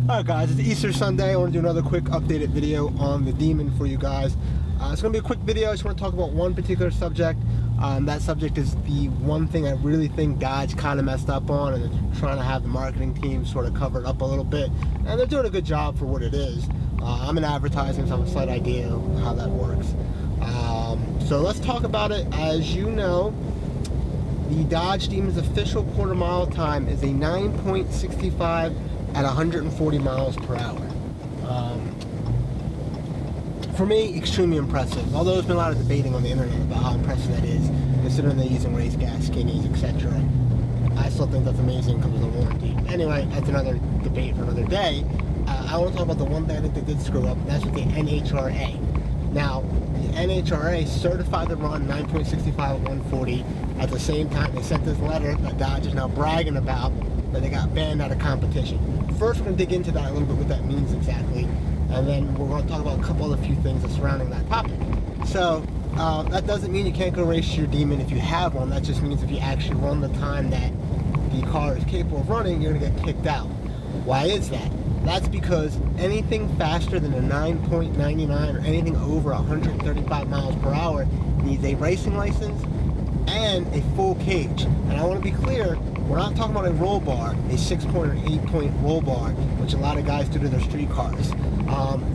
Alright guys, it's Easter Sunday. I want to do another quick updated video on the Demon for you guys. It's going to be a quick video. I just want to talk about one particular subject. That subject is the one thing I really think Dodge kind of messed up on, and they're trying to have the marketing team sort of cover it up a little bit. And they're doing a good job for what it is. I'm in advertising, so I have a slight idea of how that works. So let's talk about it. As you know, the Dodge Demon's official quarter mile time is a 9.65 at 140 miles per hour. For me, extremely impressive. Although there's been a lot of debating on the internet about how impressive that is, considering they're using race gas, skinnies, etc. I still think that's amazing because of the warranty. Anyway, that's another debate for another day. I want to talk about the one thing I think they did screw up, and that's with the NHRA. Now, the NHRA certified the run 9.65 at 140. At the same time, they sent this letter that Dodge is now bragging about that they got banned out of competition. First, we're going to dig into that a little bit, what that means exactly, and then we're going to talk about a couple other few things that's surrounding that topic. So, that doesn't mean you can't go race your Demon if you have one. That just means if you actually run the time that the car is capable of running, you're going to get kicked out. Why is that? That's because anything faster than a 9.99 or anything over 135 miles per hour needs a racing license and a full cage. And I want to be clear, we're not talking about a roll bar, a 6-point or 8-point roll bar, which a lot of guys do to their street cars.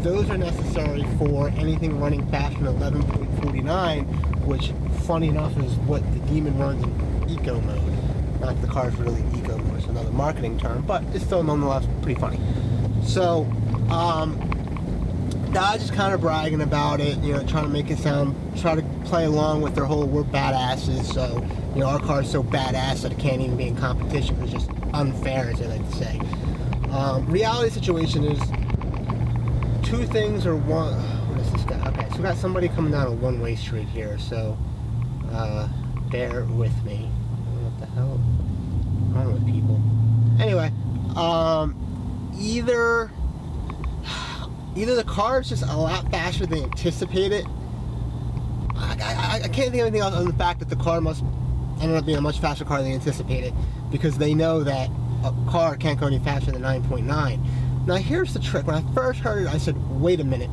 Those are necessary for anything running faster than 11.49, which, funny enough, is what the Demon runs in eco mode. Not that the car's really eco mode, it's another marketing term, but it's still nonetheless pretty funny. So, Dodge is kind of bragging about it, you know, trying to make it sound, try to play along with their whole we're badasses, so, you know, our car's so badass that it can't even be in competition because it's just unfair, as they like to say. Reality situation is two things or one. What is this guy? Okay, so we got somebody coming down a one-way street here, so bear with me. What the hell is wrong with people? Anyway, either the car is just a lot faster than anticipated. I can't think of anything else other than the fact that the car must ended up being a much faster car than anticipated, because they know that a car can't go any faster than 9.9. Now here's the trick. When I first heard it, I said, wait a minute.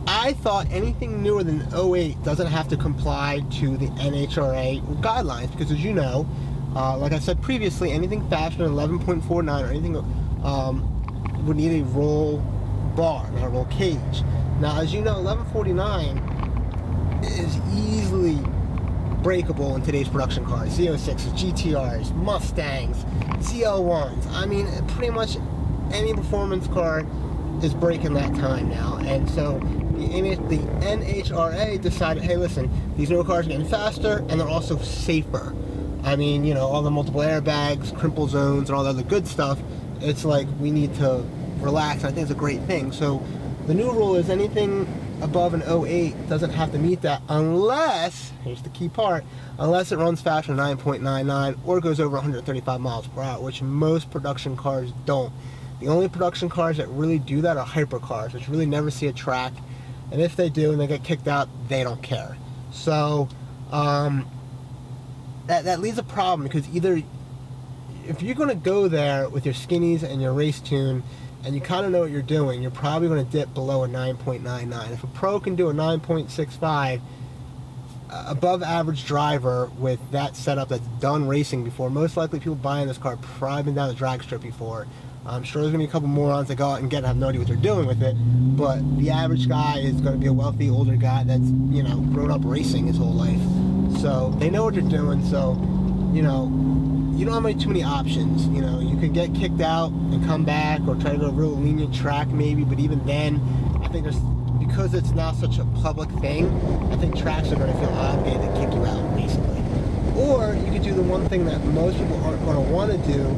I thought anything newer than 08 doesn't have to comply to the NHRA guidelines, because as you know, like I said previously, anything faster than 11.49 or anything would need a roll bar, not a roll cage. Now, as you know, 1149 is easily breakable in today's production cars. Z06s, GTRs, Mustangs, ZL1s. I mean, pretty much any performance car is breaking that time now. And so the NHRA decided, hey, listen, these newer cars are getting faster and they're also safer. I mean, you know, all the multiple airbags, crimple zones, and all the other good stuff. It's like we need to relax. I think it's a great thing. So the new rule is anything above an 08 doesn't have to meet that unless, here's the key part, unless it runs faster than 9.99 or goes over 135 miles per hour, which most production cars don't. The only production cars that really do that are hypercars, which really never see a track, and if they do and they get kicked out, they don't care. So that leaves a problem, because either if you're going to go there with your skinnies and your race tune and you kind of know what you're doing, you're probably going to dip below a 9.99. If a pro can do a 9.65, above average driver with that setup that's done racing before, most likely people buying this car probably been down the drag strip before. I'm sure there's going to be a couple morons that go out and get it and have no idea what they're doing with it, but the average guy is going to be a wealthy older guy that's, you know, grown up racing his whole life. So they know what they're doing, so, you know, you don't have too many options. You know, you could get kicked out and come back, or try to go a real lenient track maybe, but even then, I think because it's now such a public thing, I think tracks are going to feel obligated to kick you out, basically. Or you could do the one thing that most people aren't going to want to do,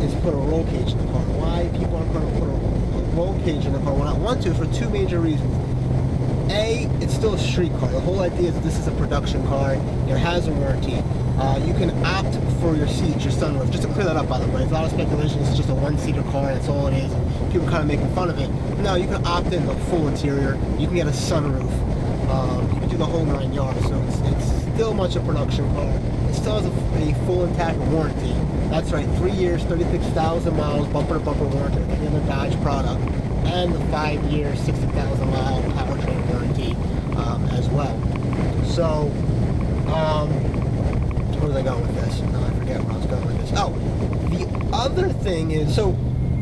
is put a roll cage in the car. Why people aren't going to put a roll cage in the car when I want to, for two major reasons. A, it's still a street car. The whole idea is this is a production car. It has a warranty. You can opt for your seats, your sunroof. Just to clear that up, by the way, there's a lot of speculation it's just a one-seater car and that's all it is, and people kind of making fun of it. No, you can opt in the full interior. You can get a sunroof. You can do the whole 9 yards. So it's still much a production car. It still has a full intact warranty. That's right, 3 years, 36,000 miles, bumper-to-bumper warranty with any other Dodge product, and the 5 year, 60,000 mile powertrain warranty as well. So, where was I going with this? No, I forget where I was going with this. Oh, the other thing is, so,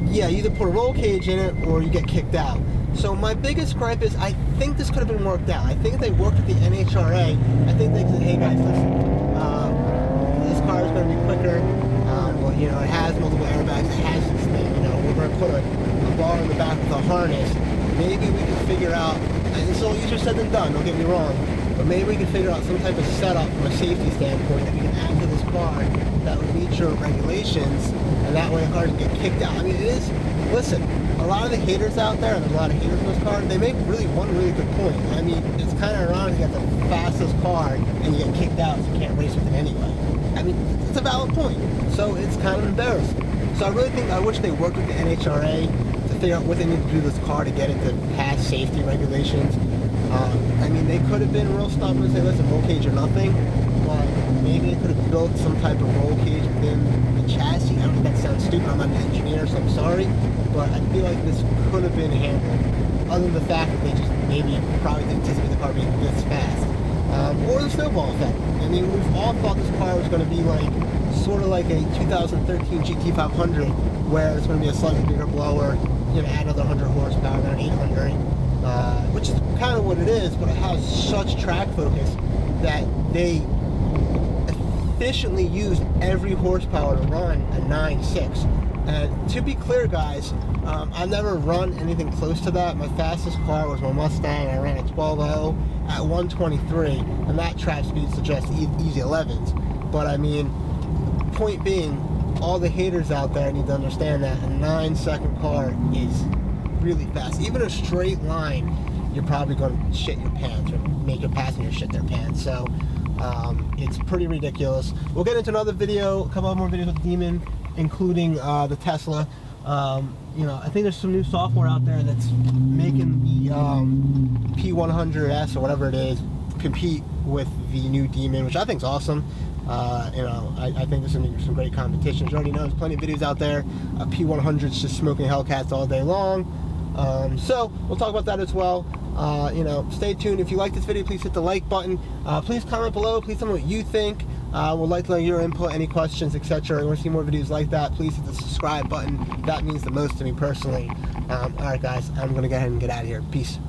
yeah, you either put a roll cage in it or you get kicked out. So my biggest gripe is I think this could have been worked out. I think if they worked with the NHRA, I think they said, hey guys, listen, this car is going to be quicker. Well, you know, it has multiple airbags, it has this thing, you know, we're going to put a bar in the back with a harness. Maybe we can figure out, and it's a little easier said than done, don't get me wrong, but maybe we can figure out some type of setup from a safety standpoint that we can add to this car that would meet your regulations, and that way the car doesn't get kicked out. I mean, it is, listen, a lot of the haters out there, and there's a lot of haters in this car, they make one really good point. I mean, it's kind of ironic you got the fastest car and you get kicked out so you can't race with it anyway. I mean, it's a valid point. So it's kind of embarrassing. So I wish they worked with the NHRA to figure out what they need to do to this car to get it to pass safety regulations. I mean, they could have been real stubborn and say, listen, roll cage or nothing, but maybe they could have built some type of roll cage within the chassis. I don't think that sounds stupid. I'm not an engineer, so I'm sorry, but I feel like this could have been handled, other than the fact that they just probably didn't anticipate the car being this fast. Or the snowball effect. I mean, we've all thought this car was going to be like, sort of like a 2013 GT500, where it's going to be a slightly bigger blower, you know, add another 100 horsepower, around 800, which is kind of what it is, but it has such track focus that they efficiently used every horsepower to run a 9.6. And to be clear, guys, I've never run anything close to that. My fastest car was my Mustang. I ran a 12.0 at 123, and that track speed suggests easy 11s. But I mean, point being, all the haters out there need to understand that a 9-second car is really fast. Even a straight line, you're probably going to shit your pants or make your passenger shit their pants. So it's pretty ridiculous. We'll get into another video, a couple more videos with Demon, including the Tesla. You know, I think there's some new software out there that's making the P100S or whatever it is compete with the new Demon, which I think is awesome. You know, I think there's some great competition. As you already know, there's plenty of videos out there. P100's just smoking Hellcats all day long. So we'll talk about that as well. You know, stay tuned. If you like this video, please hit the like button. Please comment below. Please tell me what you think. Would like to know your input, any questions, etc. You want to see more videos like that, please hit the subscribe button. That means the most to me personally. Alright guys, I'm going to go ahead and get out of here. Peace.